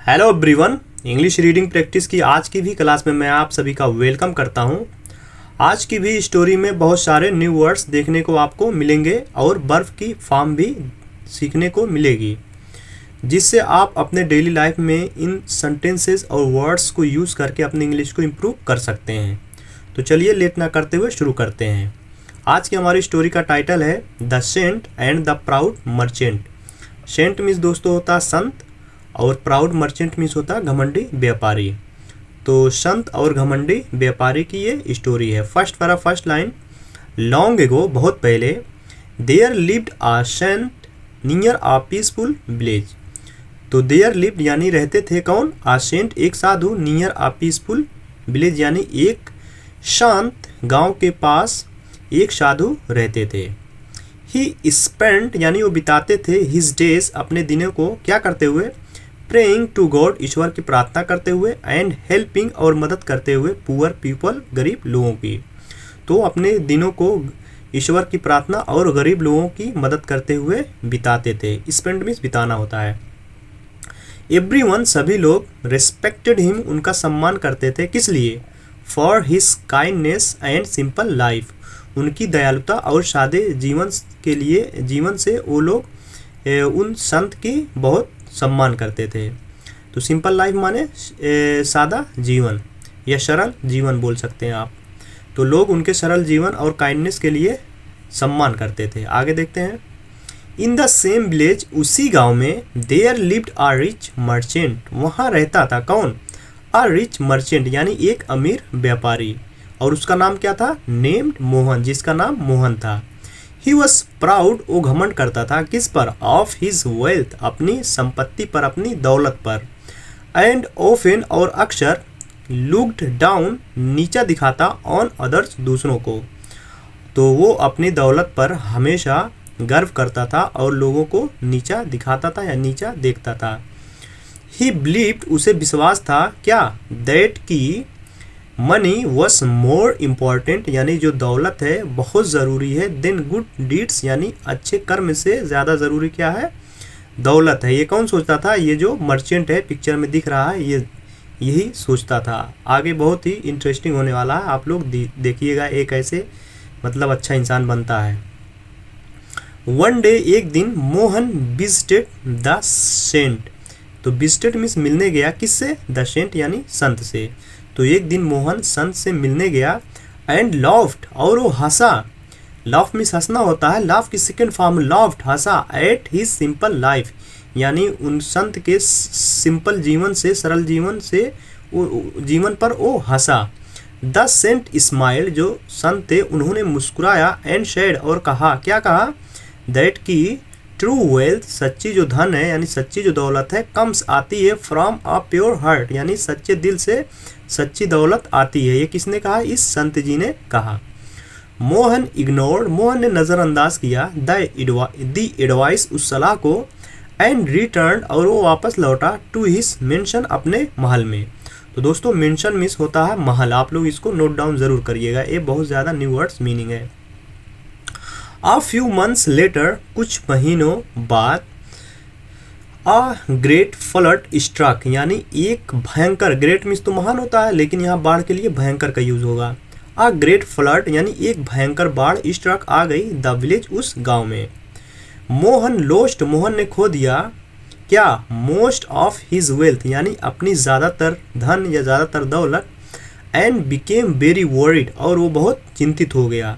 Hello everyone, English reading practice की आज की भी क्लास में मैं आप सभी का वेलकम करता हूं। आज की भी स्टोरी में बहुत सारे न्यू वर्ड्स देखने को आपको मिलेंगे और वर्ब की फॉर्म भी सीखने को मिलेगी, जिससे आप अपने डेली लाइफ में इन सेंटेंसेस और वर्ड्स को यूज़ करके अपनी इंग्लिश को इम्प्रूव कर सकते हैं। तो चलिए लेट ना करते हुए शुरू करते हैं। आज की हमारी स्टोरी का टाइटल है the saint and the proud merchant. Saint means दोस्तों होता संत और प्राउड मर्चेंट मीन्स होता घमंडी व्यापारी। तो संत और घमंडी व्यापारी की ये स्टोरी है। फर्स्ट लाइन, लॉन्ग एगो बहुत पहले, there lived a saint near a peaceful village. तो देयर लिव्ड यानी रहते थे कौन? आ सेंट एक साधु, नियर आ पीसफुल विलेज यानी एक शांत गांव के पास एक साधु रहते थे। ही स्पेंट यानी वो बिताते थे हिज डेज अपने दिनों को क्या करते हुए? प्रेइंग टू गॉड ईश्वर की प्रार्थना करते हुए, एंड हेल्पिंग और मदद करते हुए पुअर पीपल गरीब लोगों की। तो अपने दिनों को ईश्वर की प्रार्थना और गरीब लोगों की मदद करते हुए बिताते थे। स्पेंड मीन्स बिताना होता है। एवरीवन सभी लोग, रेस्पेक्टेड हिम उनका सम्मान करते थे। किस लिए? For his kindness and simple life उनकी दयालुता और सादे जीवन के लिए, जीवन से वो लोग उन संत की बहुत सम्मान करते थे। तो सिंपल लाइफ माने सादा जीवन या सरल जीवन बोल सकते हैं आप। तो लोग उनके सरल जीवन और काइंडनेस के लिए सम्मान करते थे। आगे देखते हैं। इन द सेम विलेज उसी गांव में, there lived a rich merchant वहाँ रहता था कौन? आ रिच मर्चेंट यानी एक अमीर व्यापारी, और उसका नाम क्या था? नेम्ड मोहन, जिसका नाम मोहन था। ही वॉज प्राउड वो घमंड करता था किस पर? ऑफ हिज वेल्थ अपनी संपत्ति पर, अपनी दौलत पर। एंड ऑफन और अक्सर, लुक्ड डाउन नीचा दिखाता, ऑन अदर्स दूसरों को। तो वो अपनी दौलत पर हमेशा गर्व करता था और लोगों को नीचा दिखाता था या नीचा देखता था। ही बिलीव्ड उसे विश्वास था क्या? दैट की मनी वॉज मोर इम्पॉर्टेंट यानी जो दौलत है बहुत ज़रूरी है, देन गुड डीड्स यानी अच्छे कर्म से ज़्यादा ज़रूरी क्या है? दौलत है। ये कौन सोचता था? ये जो मर्चेंट है पिक्चर में दिख रहा है, ये यही सोचता था। आगे बहुत ही इंटरेस्टिंग होने वाला है, आप लोग देखिएगा एक ऐसे मतलब अच्छा इंसान बनता है। वन डे एक दिन, मोहन विजिटेड द सेंट। तो विजिटेड मीन्स मिलने गया, किससे? द सेंट यानी संत से। तो एक दिन मोहन संत से मिलने गया, एंड लॉफ्ट और वो हंसा। लॉफ मीन्स हंसना होता है, लाफ की second form loft, Hansa. At his simple life यानी उन संत के सिंपल जीवन से, सरल जीवन से जीवन पर वो हंसा। द सेंट स्माइल जो संत थे उन्होंने मुस्कुराया, एंड शेड और कहा, क्या कहा? दैट की ट्रू वेल्थ सच्ची जो धन है यानी सच्ची जो दौलत है, कम्स आती है, फ्रॉम अ प्योर हार्ट यानी सच्चे दिल से सच्ची दौलत आती है। ये किसने कहा? इस संत जी ने कहा। मोहन इग्नोर्ड मोहन ने नज़रअंदाज किया द एडवाइस उस सलाह को, एंड रिटर्न और वो वापस लौटा, टू हिज मेंशन अपने महल में। तो दोस्तों मेंशन मिस होता है महल, आप लोग इसको नोट डाउन जरूर करिएगा, ये बहुत ज़्यादा न्यू वर्ड्स मीनिंग है। A few months later कुछ महीनों बाद, आ ग्रेट फ्लड स्ट्रक यानी एक भयंकर, ग्रेट मीन्स तो महान होता है लेकिन यहाँ बाढ़ के लिए भयंकर का यूज होगा। आ ग्रेट फ्लड यानी एक भयंकर बाढ़, स्ट्रक आ गई, द विलेज उस गांव में। मोहन लोस्ट मोहन ने खो दिया क्या? मोस्ट ऑफ हिज वेल्थ यानी अपनी ज़्यादातर धन या ज़्यादातर दौलत, एंड बिकेम वेरी वरीड और वो बहुत चिंतित हो गया।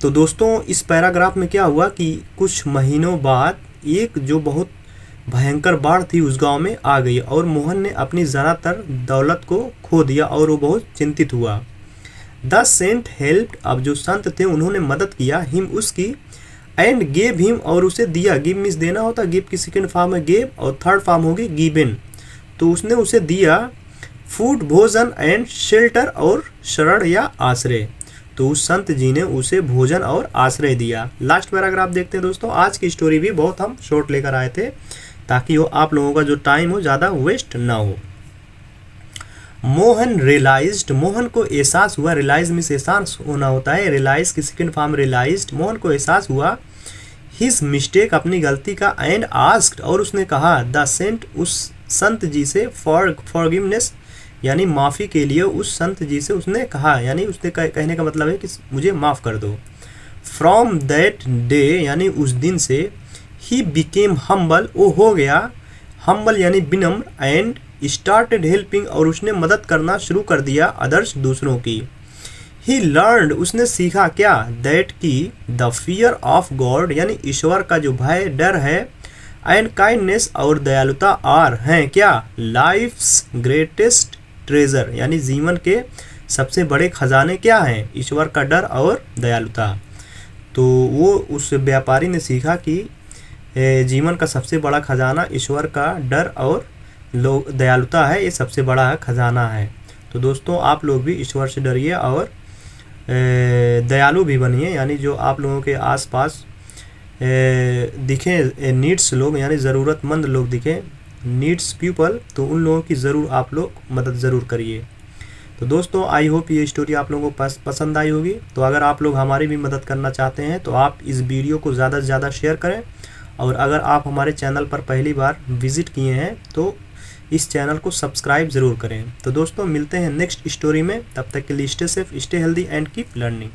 तो दोस्तों इस पैराग्राफ में क्या हुआ कि कुछ महीनों बाद एक जो बहुत भयंकर बाढ़ थी उस गांव में आ गई, और मोहन ने अपनी ज़्यादातर दौलत को खो दिया और वो बहुत चिंतित हुआ। द सेंट हेल्प्ड अब जो संत थे उन्होंने मदद किया, हिम उसकी, एंड गेव हिम और उसे दिया। गिव मीन्स देना होता, गिव की सेकेंड फॉर्म है गेव और थर्ड फॉर्म होगी गिवन। तो उसने उसे दिया फूड भोजन, एंड शेल्टर और शरण या आश्रय। तो उस संत जी ने उसे भोजन और आश्रय दिया। लास्ट पैराग्राफ देखते हैं दोस्तों। आज की स्टोरी भी बहुत हम शॉर्ट लेकर आए थे ताकि वो आप लोगों का जो टाइम हो ज़्यादा वेस्ट ना हो। मोहन रियलाइज्ड मोहन को एहसास हुआ, रियलाइज मीन्स एहसास होना होता है, रियलाइज की सेकेंड फॉर्म रियलाइज्ड। मोहन को एहसास हुआ हिज मिस्टेक अपनी गलती का, एंड आस्क्ड और उसने कहा द सेंट उस संत जी से फॉरगिवनेस यानी माफ़ी के लिए उस संत जी से उसने कहा, यानी उसने कहने का मतलब है कि मुझे माफ़ कर दो। फ्रॉम दैट डे यानी उस दिन से ही बिकेम हम्बल, वो हो गया हम्बल यानी विनम्र, एंड स्टार्टेड हेल्पिंग और उसने मदद करना शुरू कर दिया अदर्स दूसरों की। ही लर्नड उसने सीखा क्या, दैट की द फियर ऑफ गॉड यानी ईश्वर का जो भय डर है, एंड काइंडनेस और दयालुता आर हैं क्या, लाइफ्स ग्रेटेस्ट ट्रेजर यानी जीवन के सबसे बड़े खजाने क्या हैं, ईश्वर का डर और दयालुता। तो वो उस व्यापारी ने सीखा कि जीवन का सबसे बड़ा खजाना ईश्वर का डर और दयालुता है, ये सबसे बड़ा खजाना है। तो दोस्तों आप लोग भी ईश्वर से डरिए और दयालु भी बनिए, यानी जो आप लोगों के आसपास दिखें नीड्स लोग यानी ज़रूरतमंद लोग दिखें, नीड्स पीपल, तो उन लोगों की ज़रूर आप लोग मदद ज़रूर करिए। तो दोस्तों आई होप ये स्टोरी आप लोगों को पसंद आई होगी। तो अगर आप लोग हमारी भी मदद करना चाहते हैं तो आप इस वीडियो को ज़्यादा से ज़्यादा शेयर करें, और अगर आप हमारे चैनल पर पहली बार विज़िट किए हैं तो इस चैनल को सब्सक्राइब ज़रूर करें। तो दोस्तों मिलते हैं नेक्स्ट स्टोरी में, तब तक के लिए stay safe, stay healthy and keep learning.